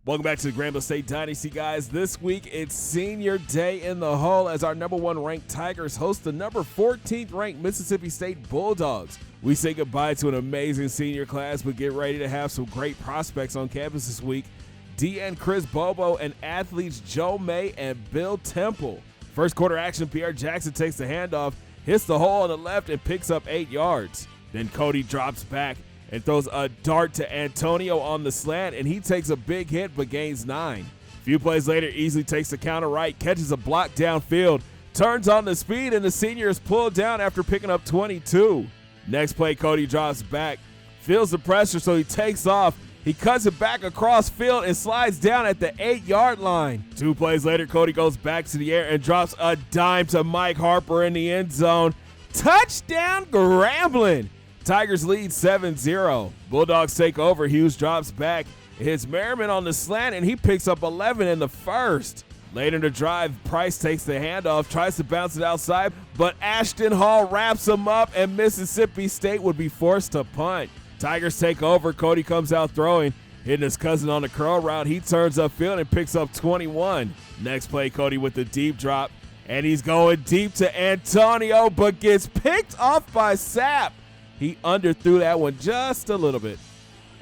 Welcome back to the Grambling State Dynasty, guys. This week, it's senior day in the hole as our number 1 ranked Tigers host the number 14th ranked Mississippi State Bulldogs. We say goodbye to an amazing senior class, but get ready to have some great prospects on campus this week. DN Chris Bobo and athletes Joe May and Bill Temple. First quarter action, Pierre Jackson takes the handoff, hits the hole on the left, and picks up 8 yards. Then Cody drops back and throws a dart to Antonio on the slant, and he takes a big hit but gains 9. A few plays later, easily takes the counter right, catches a block downfield, turns on the speed, and the senior is pulled down after picking up 22. Next play, Cody drops back, feels the pressure, so he takes off. He cuts it back across field and slides down at the 8-yard line. 2 plays later, Cody goes back to the air and drops a dime to Mike Harper in the end zone. Touchdown, Grambling! Tigers lead 7-0. Bulldogs take over. Hughes drops back. It hits Merriman on the slant, and he picks up 11 in the first. Later in the drive, Price takes the handoff, tries to bounce it outside, but Ashton Hall wraps him up, and Mississippi State would be forced to punt. Tigers take over. Cody comes out throwing, hitting his cousin on the curl route. He turns upfield and picks up 21. Next play, Cody with the deep drop, and he's going deep to Antonio, but gets picked off by Sapp. He underthrew that one just a little bit.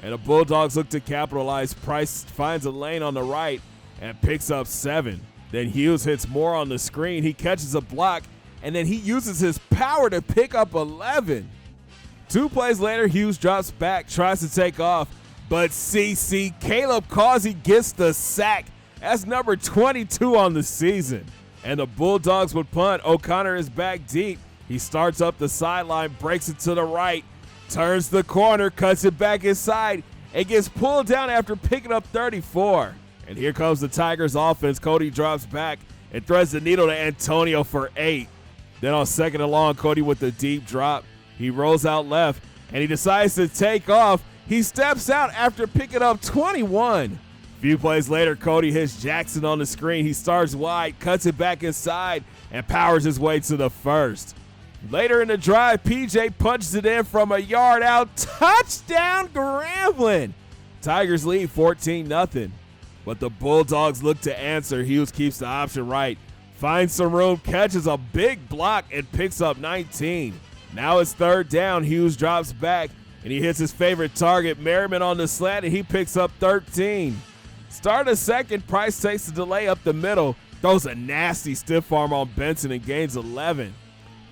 And the Bulldogs look to capitalize. Price finds a lane on the right and picks up 7. Then Hughes hits more on the screen. He catches a block, and then he uses his power to pick up 11. 2 plays later, Hughes drops back, tries to take off, but Caleb Causey gets the sack. That's number 22 on the season. And the Bulldogs would punt. O'Connor is back deep. He starts up the sideline, breaks it to the right, turns the corner, cuts it back inside, and gets pulled down after picking up 34. And here comes the Tigers offense. Cody drops back and threads the needle to Antonio for 8. Then on second and long, Cody with the deep drop. He rolls out left, and he decides to take off. He steps out after picking up 21. A few plays later, Cody hits Jackson on the screen. He starts wide, cuts it back inside, and powers his way to the first. Later in the drive, PJ punches it in from a yard out. Touchdown, Grambling! Tigers lead 14-0. But the Bulldogs look to answer. Hughes keeps the option right, finds some room, catches a big block, and picks up 19. Now it's third down. Hughes drops back, and he hits his favorite target, Merriman, on the slant, and he picks up 13. Start a second, Price takes the delay up the middle, throws a nasty stiff arm on Benson and gains 11.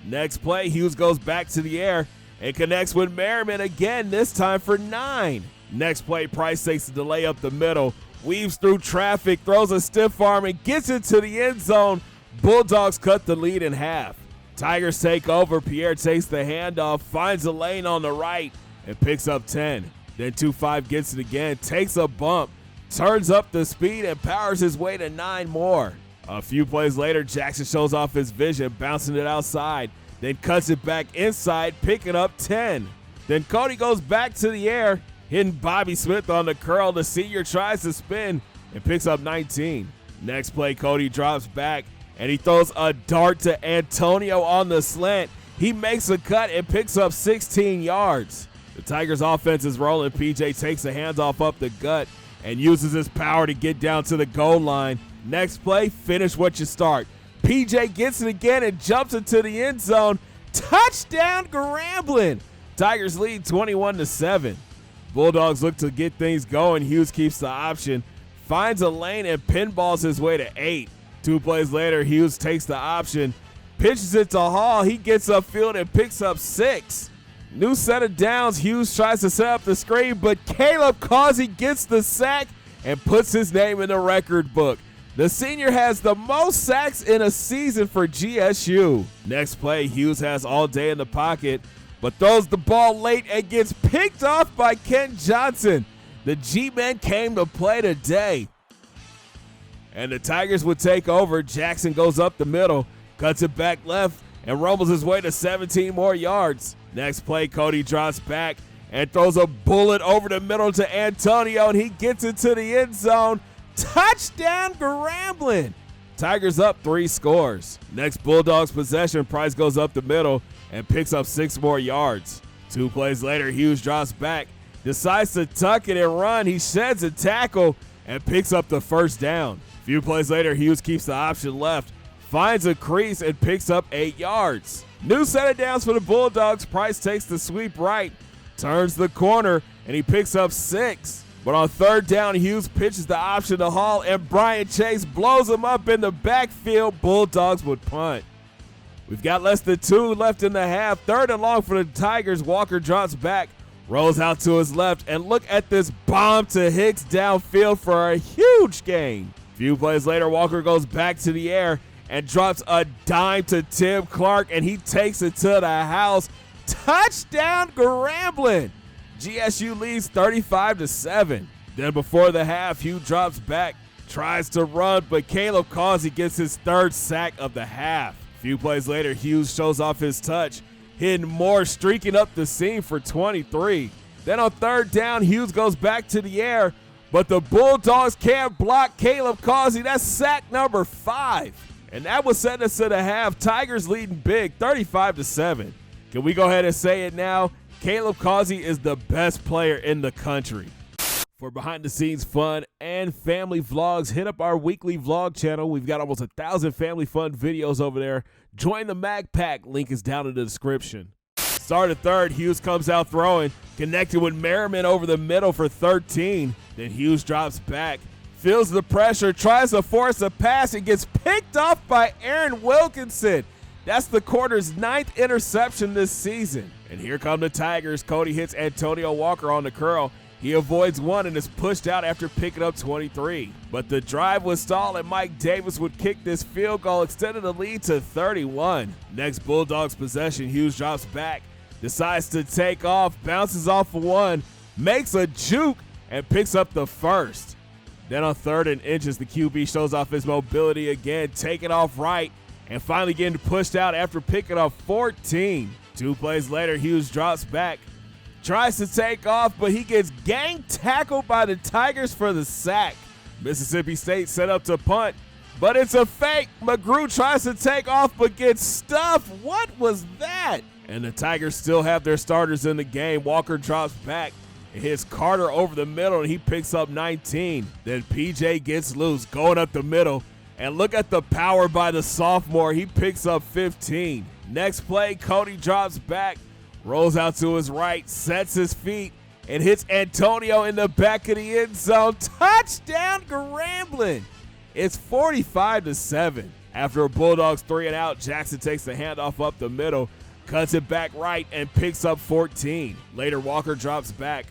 Next play, Hughes goes back to the air and connects with Merriman again, this time for 9. Next play, Price takes the delay up the middle, weaves through traffic, throws a stiff arm, and gets into the end zone. Bulldogs cut the lead in half. Tigers take over. Pierre takes the handoff, finds a lane on the right, and picks up 10. Then 2-5 gets it again, takes a bump, turns up the speed, and powers his way to 9 more. A few plays later, Jackson shows off his vision, bouncing it outside, then cuts it back inside, picking up 10. Then Cody goes back to the air, hitting Bobby Smith on the curl. The senior tries to spin and picks up 19. Next play, Cody drops back, and he throws a dart to Antonio on the slant. He makes a cut and picks up 16 yards. The Tigers' offense is rolling. PJ takes the handoff up the gut and uses his power to get down to the goal line. Next play, finish what you start. PJ gets it again and jumps into the end zone. Touchdown, Grambling! Tigers lead 21-7. Bulldogs look to get things going. Hughes keeps the option, finds a lane, and pinballs his way to 8. 2 plays later, Hughes takes the option, pitches it to Hall. He gets upfield and picks up 6. New set of downs. Hughes tries to set up the screen, but Caleb Causey gets the sack and puts his name in the record book. The senior has the most sacks in a season for GSU. Next play, Hughes has all day in the pocket, but throws the ball late and gets picked off by Kent Johnson. The G-men came to play today. And the Tigers would take over. Jackson goes up the middle, cuts it back left, and rumbles his way to 17 more yards. Next play, Cody drops back and throws a bullet over the middle to Antonio, and he gets into the end zone. Touchdown, Grambling! Tigers up 3 scores. Next Bulldogs possession, Price goes up the middle and picks up 6 more yards. 2 plays later, Hughes drops back, decides to tuck it and run. He sheds a tackle, and picks up the first down. A few plays later, Hughes keeps the option left, finds a crease, and picks up 8 yards. New set of downs for the Bulldogs. Price takes the sweep right, turns the corner, and he picks up 6. But on third down, Hughes pitches the option to Hall, and Brian Chase blows him up in the backfield. Bulldogs would punt. We've got less than 2 left in the half. Third and long for the Tigers. Walker drops back, rolls out to his left, and look at this bomb to Hicks downfield for a huge gain. A few plays later, Walker goes back to the air and drops a dime to Tim Clark, and he takes it to the house. Touchdown, Grambling. GSU leads 35-7. Then before the half, Hugh drops back, tries to run, but Caleb Causey gets his 3rd sack of the half. A few plays later, Hughes shows off his touch, hitting Moore, streaking up the seam for 23. Then on third down, Hughes goes back to the air, but the Bulldogs can't block Caleb Causey. That's sack number 5. And that was setting us to the half. Tigers leading big, 35-7. Can we go ahead and say it now? Caleb Causey is the best player in the country. For behind-the-scenes fun and family vlogs, hit up our weekly vlog channel. We've got almost 1,000 family fun videos over there. Join the Mag Pack. Link is down in the description. Start at third. Hughes comes out throwing, connected with Merriman over the middle for 13. Then Hughes drops back, feels the pressure, tries to force a pass, and gets picked off by Aaron Wilkinson. That's the quarter's 9th interception this season. And here come the Tigers. Cody hits Antonio Walker on the curl. He avoids one and is pushed out after picking up 23. But the drive was stalled, and Mike Davis would kick this field goal, extending the lead to 31. Next Bulldogs possession, Hughes drops back, decides to take off, bounces off of one, makes a juke, and picks up the first. Then on 3rd and inches, the QB shows off his mobility again, taking off right, and finally getting pushed out after picking up 14. 2 plays later, Hughes drops back, tries to take off, but he gets gang tackled by the Tigers for the sack. Mississippi State set up to punt, but it's a fake. McGrew tries to take off, but gets stuffed. What was that? And the Tigers still have their starters in the game. Walker drops back. It hits Carter over the middle, and he picks up 19. Then PJ gets loose, going up the middle. And look at the power by the sophomore. He picks up 15. Next play, Cody drops back, rolls out to his right, sets his feet, and hits Antonio in the back of the end zone. Touchdown, Grambling. It's 45-7. After a Bulldogs 3 and out, Jackson takes the handoff up the middle, cuts it back right, and picks up 14. Later, Walker drops back,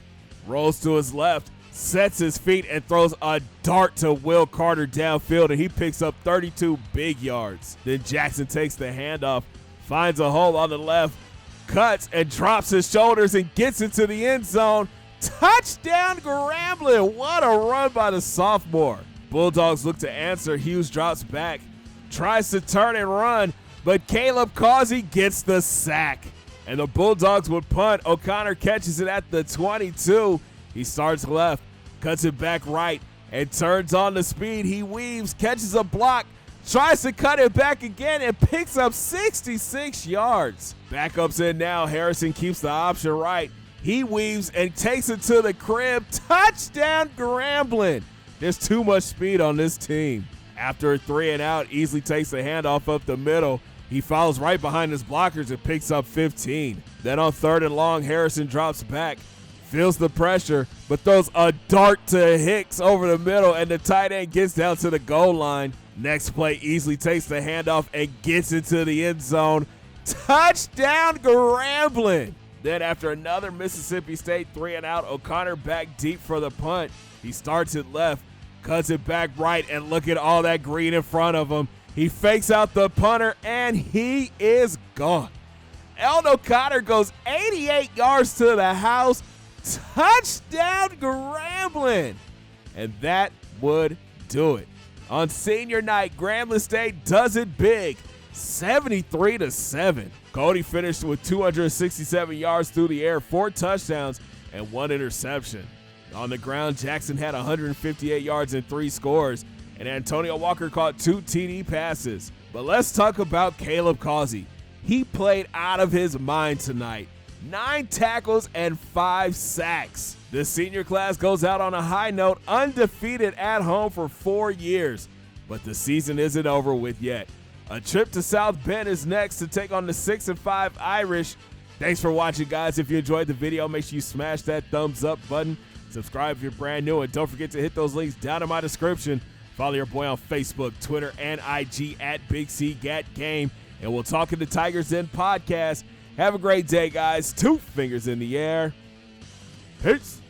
rolls to his left, sets his feet, and throws a dart to Will Carter downfield, and he picks up 32 big yards. Then Jackson takes the handoff, finds a hole on the left, cuts and drops his shoulders and gets into the end zone. Touchdown, Grambling. What a run by the sophomore. Bulldogs look to answer. Hughes drops back, tries to turn and run, but Caleb Causey gets the sack. And the Bulldogs would punt. O'Connor catches it at the 22. He starts left, cuts it back right, and turns on the speed. He weaves, catches a block, tries to cut it back again, and picks up 66 yards. Backups in now. Harrison keeps the option right. He weaves and takes it to the crib. Touchdown, Grambling. There's too much speed on this team. After a 3 and out, easily takes the handoff up the middle. He follows right behind his blockers and picks up 15. Then on 3rd and long, Harrison drops back, feels the pressure, but throws a dart to Hicks over the middle, and the tight end gets down to the goal line. Next play, easily takes the handoff and gets into the end zone. Touchdown, Grambling. Then after another Mississippi State 3 and out, O'Connor back deep for the punt. He starts it left, cuts it back right, and look at all that green in front of him. He fakes out the punter, and he is gone. Eldon O'Connor goes 88 yards to the house. Touchdown, Grambling. And that would do it. On senior night, Grambling State does it big, 73-7. Cody finished with 267 yards through the air, 4 touchdowns, and 1 interception. On the ground, Jackson had 158 yards and 3 scores, and Antonio Walker caught 2 TD passes. But let's talk about Caleb Causey. He played out of his mind tonight. 9 tackles, and 5 sacks. The senior class goes out on a high note, undefeated at home for 4 years. But the season isn't over with yet. A trip to South Bend is next to take on the 6-5 Irish. Thanks for watching, guys. If you enjoyed the video, make sure you smash that thumbs up button. Subscribe if you're brand new, and don't forget to hit those links down in my description. Follow your boy on Facebook, Twitter, and IG at Big C Gat Game. And we'll talk in the Tigers Den podcast. Have a great day, guys. 2 fingers in the air. Peace.